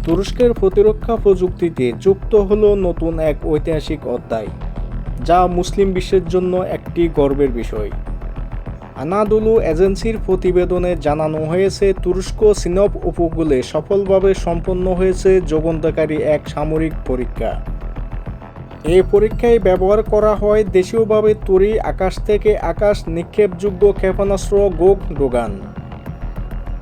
তুরস্কের প্রতিরক্ষা প্রযুক্তিতে যুক্ত হলো নতুন এক ঐতিহাসিক অধ্যায়, যা মুসলিম বিশ্বের জন্য একটি গর্বের বিষয়। আনাদোলু এজেন্সির প্রতিবেদনে জানানো হয়েছে, তুরস্ক সিনপ উপকূলে সফলভাবে সম্পন্ন হয়েছে যুগান্তকারী এক সামরিক পরীক্ষা। এই পরীক্ষায় ব্যবহার করা হয় দেশীয়ভাবে তৈরি আকাশ থেকে আকাশ নিক্ষেপযোগ্য ক্ষেপণাস্ত্র গোগ ডোগান।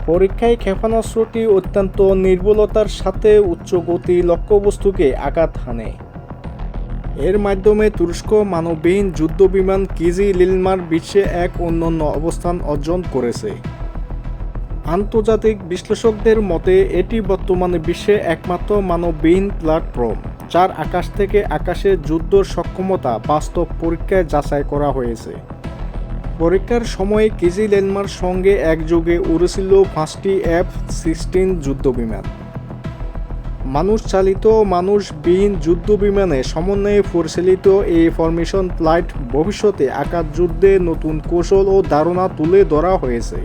পরীক্ষায় ক্ষেপণাস্ত্রটি অত্যন্ত নির্ভুলতার সাথে উচ্চ গতি লক্ষ্যবস্তুকে আঘাত হানে। এর মাধ্যমে তুরস্ক মানববিহীন যুদ্ধবিমান কিজি লিলমার বিশ্বে এক অনন্য অবস্থান অর্জন করেছে। আন্তর্জাতিক বিশ্লেষকদের মতে এটি বর্তমানে বিশ্বে একমাত্র মানববিহীন প্ল্যাটফর্ম, যার আকাশ থেকে আকাশে যুদ্ধ সক্ষমতা বাস্তব পরীক্ষায় যাচাই করা হয়েছে। পরীক্ষার সময় কিজি লিলমার সঙ্গে একযোগে উড়েছিল 5টি F-16 যুদ্ধবিমান। মানুষ চালিত মানুষবিহীন যুদ্ধবিমানে সমন্বয়ে পরিচালিত এই ফরমেশন ফ্লাইট ভবিষ্যতে আকাশ যুদ্ধে নতুন কৌশল ও ধারণা তুলে ধরা হয়েছে।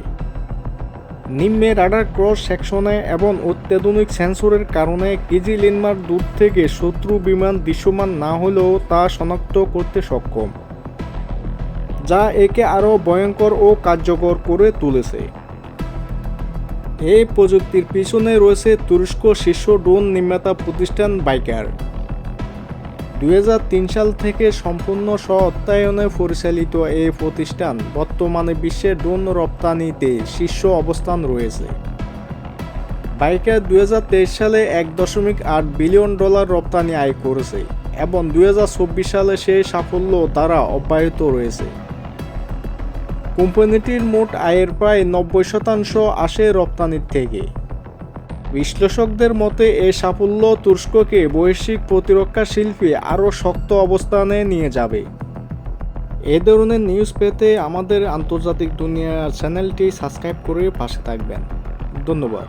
নিম্নে রাডার ক্রস সেকশনে এবং অত্যাধুনিক সেন্সরের কারণে কিজি লিলমার দূর থেকে শত্রু বিমান দৃশ্যমান না হলেও তা শনাক্ত করতে সক্ষম, যা একে আরও ভয়ঙ্কর ও কার্যকর করে তুলেছে। এই প্রযুক্তির পিছনে রয়েছে তুরস্ক শীর্ষ ড্রোন নির্মাতা প্রতিষ্ঠান বাইকার। 2003 সাল থেকে সম্পূর্ণ স্ব-অর্থায়নে পরিচালিত এই প্রতিষ্ঠান বর্তমানে বিশ্বের ড্রোন রপ্তানিতে শীর্ষ অবস্থান রয়েছে। বাইকার 2023 সালে $1.8 বিলিয়ন রপ্তানি আয় করেছে এবং 2024 সালে সেই সাফল্য দ্বারা অব্যাহত রয়েছে। কোম্পানিটির মোট আয়ের প্রায় 90% আসে রপ্তানির থেকে। বিশ্লেষকদের মতে এই সাফল্য তুরস্ককে বৈশ্বিক প্রতিরক্ষা শিল্পে আরও শক্ত অবস্থানে নিয়ে যাবে। এ ধরনের নিউজ পেতে আমাদের আন্তর্জাতিক দুনিয়া চ্যানেলটি সাবস্ক্রাইব করে পাশে থাকবেন। ধন্যবাদ।